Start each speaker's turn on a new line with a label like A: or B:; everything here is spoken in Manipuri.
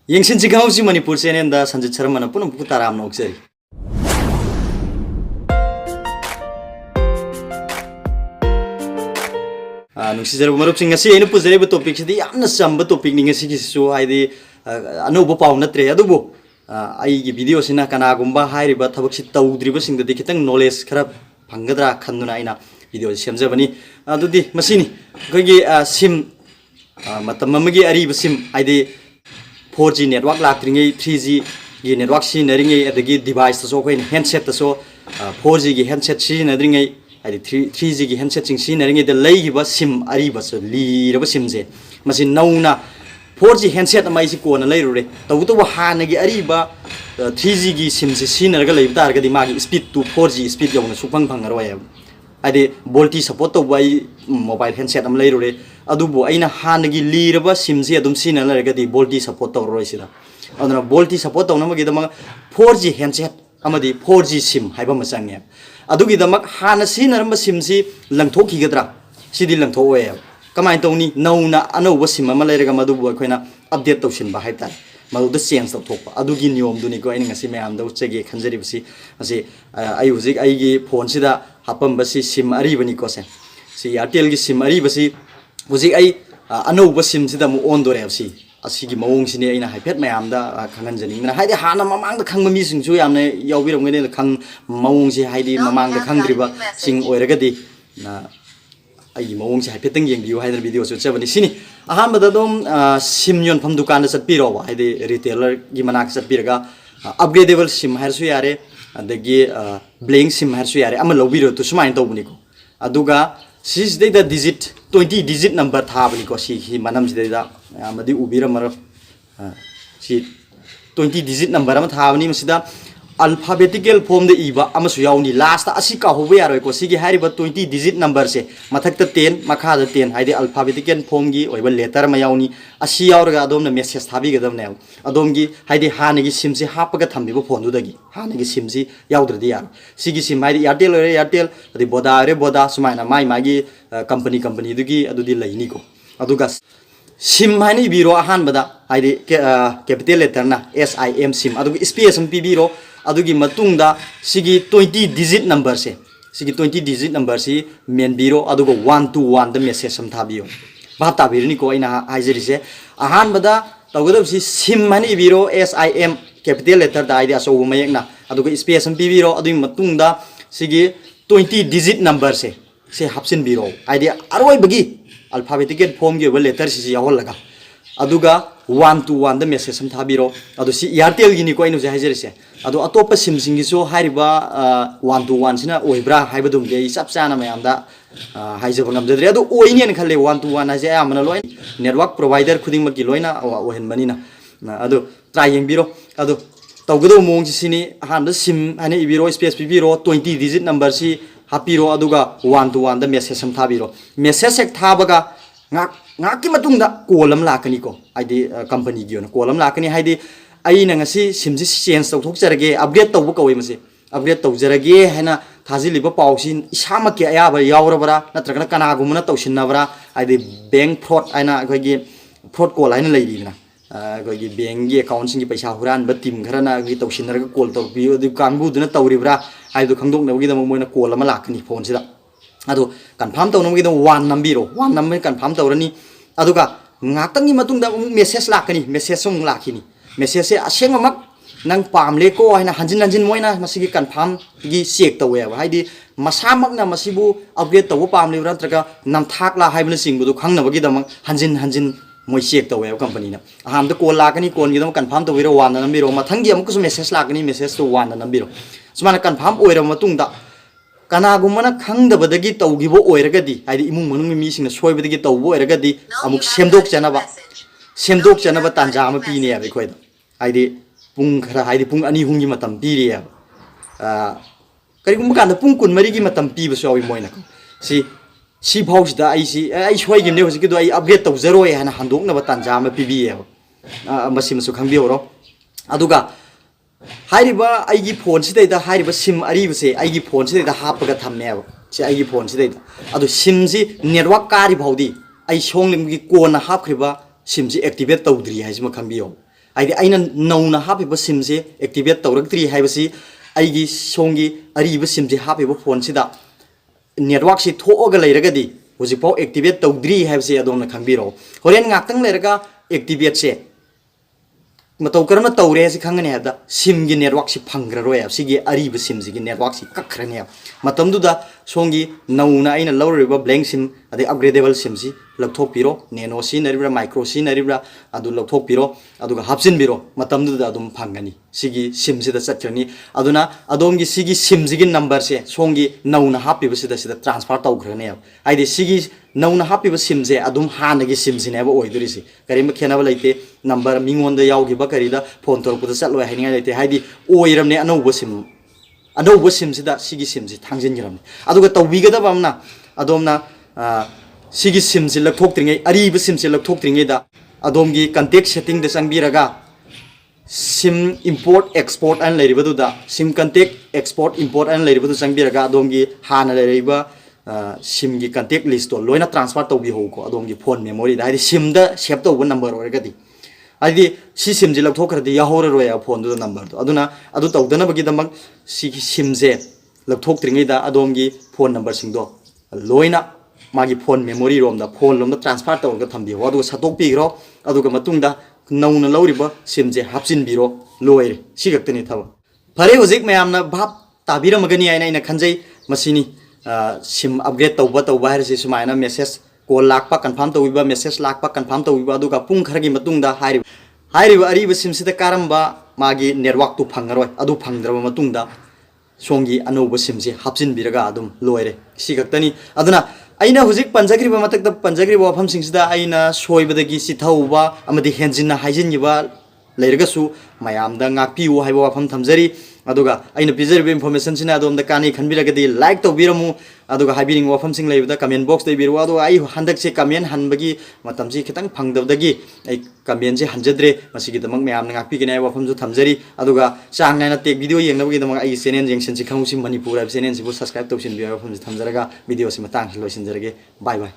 A: Yengsin Chigausi Manipur Channel da Sanjit Sharma na punam putaram na oksari. Nungsijar marup sing ngasi inu puzare ba topic sidi yamna samba topic ni ngasi kisu haidi anuba paw natre adubo ai gi video sina kana gumba hairi ba thabak si tawdri ba singda khitang knowledge khara phanggadra khanduna aina video semjabani adudi masini gogi sim matam amagi ari ba sim haidi 4G network laktringai 3G gi network si naringai adagi device so ko handset so 4G gi handset si naringai ai 3G gi handset sing si naringai da leigiba sim ari ba so li raba sim je masi nauna 4G handset amai si ko na leirure tawu to hana gi ari ba 3G gi sim si sinarga leib tar ga di magi speed to 4G speed yong supang phangaro ya ade voltage support to bai mobile handset am leirure adubo aina hanagi liraba simji adum sina larga di voltage support to roisida aduna voltage support to namagi dama 4G handset amadi 4G sim haiba masangya adugi dama hana sinaramba simji langthoki gadra sidi langthoe kamai tawni nauna anauba sim ama leiraga madubo khoina update tawsin ba haita maduda change tawthokpa adugi niyom duni ko aina ngasi mayam da uchege khanjari bisi asi ai hujik ai gi phone sida hapam basi sim ari bani ko se si airtel gi sim ari basi hujik ai anauba sim sida mu on dore basi asigi mawong sini aina haipet mayam da khangan jani na haidi hana mamang da khangma mi sing chu yamne yawbiram ngene khang mawong si haidi mamang da khangdriba sing oiraga di na ai mawong si haipetang yeng biu haidar video so chabani sini ahan bada dom sim yon pham dukan da satpiro wa haidi retailer gi manak satpiraga upgradable sim har su yare adagi blank sim har su yare ama lobiro to sumain tawbuni ko aduga sis da digit 20 digit number thabani ko si hi manam si da amadi ubira mar si 20 digit number ama thabani masida alphabetical form de iba amasu yauni last asi ka hobe yaroi ko sigi hariba 20 digit number se mathakta 10 makha da 10 haide alphabetical form gi oiba letter ma yauni asi yaurga adom na message thabi gadam ne adom gi haide hanagi sim se hapaga thambi bo phone du dagi hanagi sim si yaudrdi yar sigi sim haide airtel ore airtel adi boda ore boda sumaina mai magi company dugi adudi laini ko aduga sim hani biro ahan bada haide capital letter na sim sim adugi space pi biro adugi matungda sigi 20 digit number se sigi 20 digit number si men biro adugo 1 to 1 the message sam thabiyo ba tabirni ko ina haijeri se ahan bada tawgadab si sim mani biro sim capital letter da idea so mayekna adugo space sam biro adugi matungda sigi 20 digit number se hapsin biro idea aroi bagi alphabetical form ge letter si yahol laga aduga 1 to 1 the message sam thabiro adu si airtel gini ko inu haijeri se adu atopa sim singi so hariba 1 to 1 sina oibra haibadum ge chap chana mayam da haijaba ngamjadre adu oinen khalle 1 to 1 haje amana loi network provider khuding maki loina ohen manina adu try yengbiro adu tawgado mong sini han da sim hani ibiro space biro 20 digit number si hapiro aduga 1 to 1 the message sam thabiro message ek thabaga ngaki matungda kolam lakani ko aidi company gi on kolam lakani haidi ai na ngasi simji change tawthok jarage upgrade tawbu kawai mase upgrade tawjarage hena thajiliba pawsin isama ke ayaba yawrabara natraga kana gumuna tawsinnabara aidi bank fraud aina gogi fraud call aina leirina gogi bank gi account singi paisa huran ba team kharana gi tawsinnaraga call tawbi adu kanbu duna tawribra aidu khangdok nawgi da moina call ama lakani phone sida adu confirm tawnamgi da one number confirm tawrani aduga ngatangi matungda message lakani message song lakini message se asengmak nang pamle ko haina hanjin moina masigi confirm gi check tawe haidi masamak na masibu upgrade taw pamle rantraga namthak la haibna singbu khangnabagi damang hanjin moi check tawe company na ahamda call lakani kon gi dam confirm tawiro one number mathangi amku message lakani message to one number sumana confirm oira matungda kanagumana khangdabadagi tawgibo oiragadi haidi imung manung mi singna soibadagi tawbo oiragadi amuk semdok chanaba tanja ama pini ya bekoida haidi pung khara haidi pung ani hungi matam piri ya karigum kan pung kun mari gi matam pi baso awi moina ko si bhaus da ai soi gi ne hosiki do ai upgrade taw zero ya hana handok na tanja ama pibi ya masim su khangbi oro aduga hairiba aigi phone si da hairiba sim ari bse aigi phone si da hapaga thamme si aigi phone si da adu sim si network kari bhaudi ai songlim gi ko na hapkhriba sim si activate tawdri haisma khangbiyo ꯍꯥꯏꯗꯤ ꯑꯩꯅ ꯅꯧꯅ ꯍꯥꯞꯄꯤꯕ ꯁꯤꯝꯁꯦ ꯑꯦꯛꯇꯤꯚꯦꯠ ꯇꯧꯔꯛꯇ꯭ꯔꯤ ꯍꯥꯏꯕꯁꯤ ꯑꯩꯒꯤ ꯁꯣꯝꯒꯤ ꯑꯔꯤꯕ ꯁꯤꯝꯁꯦ ꯍꯥꯞꯄꯤꯕ ꯐꯣꯟꯁꯤꯗ ꯅꯦꯠꯋꯥꯛꯁꯤ ꯊꯣꯛꯑꯒ ꯂꯩꯔꯒꯗꯤ ꯍꯧꯖꯤꯛꯐꯥꯎ ꯑꯦꯛꯇꯤꯚꯦꯠ ꯇꯧꯗ꯭ꯔꯤ ꯍꯥꯏꯕꯁꯤ ꯑꯗꯣꯝꯅ ꯈꯪꯕꯤꯔꯛꯑꯣ ꯍꯣꯔꯦꯟ ꯉꯥꯛꯇꯪ ꯂꯩꯔꯒ ꯑꯦꯛꯇꯤꯚꯦꯠꯁꯦ ꯃꯇꯧ ꯀꯔꯝꯅ ꯇꯧꯔꯦ ꯍꯥꯏꯁꯤ ꯈꯪꯒꯅꯤ ꯍꯥꯏꯕꯗ ꯁꯤꯝꯒꯤ ꯅꯦꯠꯋꯥꯛꯁꯤ ꯐꯪꯈ꯭ꯔꯔꯣꯏ ꯁꯤꯒꯤ ꯑꯔꯤꯕ ꯁꯤꯝꯁꯤꯒꯤ ꯅꯦꯠꯋꯥꯛꯁꯤ ꯀꯛꯈ꯭ꯔꯅꯦꯕ ꯃꯇꯝꯗꯨꯗ ꯁꯣꯝꯒꯤ ꯅꯧꯅ ꯑꯩꯅ ꯂꯧꯔꯤꯕ ꯕ꯭ꯂꯦꯡ ꯁꯤꯝ ꯑꯗꯩ ꯑꯞꯒ꯭ꯔꯦꯗꯦꯕꯜ ꯁꯤꯝꯁꯤ ꯂꯧꯊꯣꯛꯄꯤꯔꯣ ꯅꯦꯅꯣ ꯁꯤꯖꯤꯟꯅꯔꯤꯕ꯭ꯔꯥ ꯃꯥꯏꯀ꯭ꯔꯣ ꯁꯤꯖꯤꯟꯅꯔꯤꯕ꯭ꯔꯥ ꯑꯗꯨ ꯂꯧꯊꯣꯛꯄꯤꯔꯣ ꯑꯗꯨꯒ ꯍꯥꯞꯆꯤꯟꯕꯤꯔꯣ ꯃꯇꯝꯗꯨꯗ ꯑꯗꯨꯝ ꯐꯪꯒꯅꯤ ꯁꯤꯒꯤ ꯁꯤꯝꯁꯤꯗ ꯆꯠꯈ꯭ꯔꯅꯤ ꯑꯗꯨꯅ ꯑꯗꯣꯝꯒꯤ ꯁꯤꯒꯤ ꯁꯤꯝꯁꯤꯒꯤ ꯅꯝꯕꯔꯁꯦ ꯁꯣꯝꯒꯤ ꯅꯧꯅ ꯍꯥꯞꯄꯤꯕꯁꯤꯗ ꯁꯤꯗ ꯇ꯭ꯔꯥꯟꯁꯐꯔ ꯇꯧꯈ꯭ꯔꯅꯦꯕ ꯍꯥꯏꯗꯤ ꯁꯤꯒꯤ ꯅꯧꯅ ꯍꯥꯞꯄꯤꯕ ꯁꯤꯝꯁꯦ ꯑꯗꯨꯝ ꯍꯥꯟꯅꯒꯤ ꯁꯤꯝꯁꯤꯅꯦꯕ ꯑꯣꯏꯗꯣꯔꯤꯁꯤ ꯀꯔꯤꯝꯇ ꯈꯦꯠꯅꯕ ꯂꯩꯇꯦ ꯅꯝꯕꯔ ꯃꯤꯉꯣꯟꯗ ꯌꯥꯎꯈꯤꯕ ꯀꯔꯤꯗ ꯐꯣꯟ ꯇꯧꯔꯛꯄꯗ ꯆꯠꯂꯣꯏ ꯍꯥꯏꯅꯤꯡꯉꯥꯏ ꯂꯩꯇꯦ ꯍꯥꯏꯗꯤ ꯑꯣꯏꯔꯕꯅꯦ ꯑꯅꯧꯕ ꯁꯤꯝꯁꯤꯗ ꯁꯤꯒꯤ ꯁꯤꯝꯁꯤ ꯊꯥꯡꯖꯤꯟꯈ꯭ꯔꯕꯅꯤ ꯑꯗꯨꯒ ꯇꯧꯕꯤꯒꯗꯕ ꯑꯃꯅ ꯑꯗꯣꯝꯅ ꯁꯤꯒꯤ ꯁꯤꯝꯁꯤ ꯂꯧꯊꯣꯛꯇ꯭ꯔꯤꯉꯩ ꯑꯔꯤꯕ ꯁꯤꯝꯁꯤ ꯂꯧꯊꯣꯛꯇ꯭ꯔꯤꯉꯩꯗ ꯑꯗꯣꯝꯒꯤ ꯀꯟꯇꯦꯛ ꯁꯦꯠꯇꯤꯡꯗ ꯆꯪꯕꯤꯔꯒ ꯁꯤꯝ ꯏꯝꯄꯣꯔꯠ ꯑꯦꯛꯁꯄꯣꯔꯠ ꯑꯅ ꯂꯩꯔꯤꯕꯗꯨꯗ ꯁꯤꯝ ꯀꯟꯇꯦꯛ ꯑꯦꯛꯁꯄꯣꯔꯠ ꯏꯝꯄꯣꯔꯠ ꯑꯅ ꯂꯩꯔꯤꯕꯗꯨ ꯆꯪꯕꯤꯔꯒ ꯑꯗꯣꯝꯒꯤ ꯍꯥꯟꯅ ꯂꯩꯔꯤꯕ ꯁꯤꯝꯒꯤ ꯀꯟꯇꯦꯛ ꯂꯤꯁꯇꯣ ꯂꯣꯏꯅ ꯇ꯭ꯔꯥꯟꯁꯐꯔ ꯇꯧꯕꯤꯍꯧꯀꯣ ꯑꯗꯣꯝꯒꯤ ꯐꯣꯟ ꯃꯦꯃꯣꯔꯤꯗ ꯍꯥꯏꯗꯤ ꯁꯤꯝꯗ ꯁꯦꯞ ꯇꯧꯕ ꯅꯝꯕꯔ ꯑꯣꯏꯔꯒꯗꯤ ꯍꯥꯏꯗꯤ ꯁꯤ ꯁꯤꯝꯁꯤ ꯂꯧꯊꯣꯛꯈ꯭ꯔꯗꯤ ꯌꯥꯍꯧꯔꯔꯣꯏꯕ ꯐꯣꯟꯗꯨꯗ ꯅꯝꯕꯔꯗꯣ ꯑꯗꯨꯅ ꯑꯗꯨ ꯇꯧꯗꯅꯕꯒꯤꯗꯃꯛ ꯁꯤꯒꯤ ꯁꯤꯝꯁꯦ ꯂꯧꯊꯣꯛꯇ꯭ꯔꯤꯉꯩꯗ ꯑꯗꯣꯝꯒꯤ ꯐꯣꯟ ꯅꯝꯕꯔꯁꯤꯡꯗꯣ ꯂꯣꯏꯅ ꯃꯥꯒꯤ ꯐꯣꯟ ꯃꯦꯃꯣꯔꯤꯔꯣꯝꯗ ꯐꯣꯟꯂꯣꯝꯗ ꯇ꯭ꯔꯥꯟꯁꯐꯔ ꯇꯧꯔꯒ ꯊꯝꯕꯤꯌꯣ ꯑꯗꯨꯒ ꯁꯠꯇꯣꯛꯄꯤꯈ꯭ꯔꯣ ꯑꯗꯨꯒ ꯃꯇꯨꯡꯗ ꯅꯧꯅ ꯂꯧꯔꯤꯕ ꯁꯤꯝꯁꯦ ꯍꯥꯞꯆꯤꯟꯕꯤꯔꯣ ꯂꯣꯏꯔꯦ ꯁꯤ ꯈꯛꯇꯅꯤ ꯊꯕꯛ ꯐꯔꯦ ꯍꯧꯖꯤꯛ ꯃꯌꯥꯝꯅ ꯚꯥꯞ ꯇꯥꯕꯤꯔꯝꯃꯒꯅꯤ ꯍꯥꯏꯅ ꯑꯩꯅ ꯈꯟꯖꯩ ꯃꯁꯤꯅꯤ ꯁꯤꯝ ꯑꯞꯒ꯭ꯔꯦꯗ ꯇꯧꯕ ꯍꯥꯏꯕꯁꯤ ꯁꯨꯃꯥꯏꯅ ꯃꯦꯁꯦꯖ ꯀꯣꯜ ꯂꯥꯛꯄ ꯀꯟꯐꯥꯔꯝ ꯇꯧꯕꯤꯕ ꯃꯦꯁꯦꯖ ꯂꯥꯛꯄ ꯀꯟꯐꯥꯔꯝ ꯇꯧꯕꯤꯕ ꯑꯗꯨꯒ ꯄꯨꯡ ꯈꯔꯒꯤ ꯃꯇꯨꯡꯗ ꯍꯥꯏꯔꯤꯕ ꯑꯔꯤꯕ ꯁꯤꯝꯁꯤꯗ ꯀꯥꯔꯝꯕ ꯃꯥꯒꯤ ꯅꯦꯠꯋꯥꯛꯇꯨ ꯐꯪꯉꯔꯣꯏ ꯑꯗꯨ ꯐꯪꯗ꯭ꯔꯕ ꯃꯇꯨꯡꯗ ꯁꯣꯝꯒꯤ ꯑꯅꯧꯕ ꯁꯤꯝꯁꯤ ꯍꯥꯞꯆꯤꯟꯕꯤꯔꯒ ꯑꯗꯨꯝ ꯂꯣꯏꯔꯦ ꯁꯤ ꯈꯛꯇꯅꯤ ꯑꯗꯨꯅ ꯑꯩꯅ ꯍꯧꯖꯤꯛ ꯄꯟꯖꯈ꯭ꯔꯤꯕ ꯃꯊꯛꯇ ꯄꯟꯖꯈ꯭ꯔꯤꯕ ꯋꯥꯐꯝꯁꯤꯡꯁꯤꯗ ꯑꯩꯅ ꯁꯣꯏꯕꯗꯒꯤ ꯆꯤꯊꯍꯧꯕ ꯑꯃꯗꯤ ꯍꯦꯟꯖꯤꯟꯅ ꯍꯥꯏꯖꯤꯟꯈꯤꯕ ꯂꯩꯔꯒꯁꯨ ꯃꯌꯥꯝꯗ ꯉꯥꯛꯄꯤꯌꯨ ꯍꯥꯏꯕ ꯋꯥꯐꯝ ꯊꯝꯖꯔꯤ ꯑꯗꯨꯒ ꯑꯩꯅ ꯄꯤꯖꯔꯤꯕ ꯏꯟꯐꯣꯔꯃꯦꯁꯟꯁꯤꯅ ꯑꯗꯣꯝꯗ ꯀꯥꯟꯅꯩ ꯈꯟꯕꯤꯔꯒꯗꯤ ꯂꯥꯏꯛ ꯇꯧꯕꯤꯔꯝꯃꯨ ꯑꯗꯨꯒ ꯍꯥꯏꯕꯤꯅꯤꯡꯕ ꯋꯥꯐꯝꯁꯤꯡ ꯂꯩꯕꯗ ꯀꯃꯦꯟ ꯕꯣꯛꯁꯇ ꯏꯕꯤꯔꯛꯎ ꯑꯗꯨꯒ ꯑꯩ ꯍꯟꯗꯛꯁꯦ ꯀꯃꯦꯟ ꯍꯟꯕꯒꯤ ꯃꯇꯝꯁꯤ ꯈꯤꯇꯪ ꯐꯪꯗꯕꯗꯒꯤ ꯑꯩ ꯀꯃꯦꯟꯁꯦ ꯍꯟꯖꯗ꯭ꯔꯦ ꯃꯁꯤꯒꯤꯗꯃꯛ ꯃꯌꯥꯝꯅ ꯉꯥꯛꯄꯤꯒꯅꯤ ꯍꯥꯏꯕ ꯋꯥꯐꯝꯁꯨ ꯊꯝꯖꯔꯤ ꯑꯗꯨꯒ ꯆꯥꯡ ꯅꯥꯏꯅ ꯇꯦꯛ ꯚꯤꯗꯤꯑꯣ ꯌꯦꯡꯅꯕꯒꯤꯗꯃꯛ ꯑꯩꯒꯤ ꯆꯦꯅꯦꯜ ꯌꯦꯡꯁꯤꯟꯁꯤ ꯈꯪꯉꯨꯁꯤ ꯃꯅꯤꯄꯨꯔ ꯍꯥꯏꯕ ꯆꯦꯅꯦꯜꯁꯤꯕꯨ ꯁꯕꯁꯀ꯭ꯔꯥꯏꯕ ꯇꯧꯁꯤꯟꯕꯤꯌꯨ ꯍꯥꯏꯕ ꯋꯥꯐꯝꯁꯤ ꯊꯝꯖꯔꯒ ꯚꯤꯗꯤꯑꯣꯁꯤ ꯃꯇꯥꯡꯁꯤ ꯂꯣꯏꯁꯤꯟꯖꯔꯒꯦ ꯕꯥꯏ ꯕꯥꯏ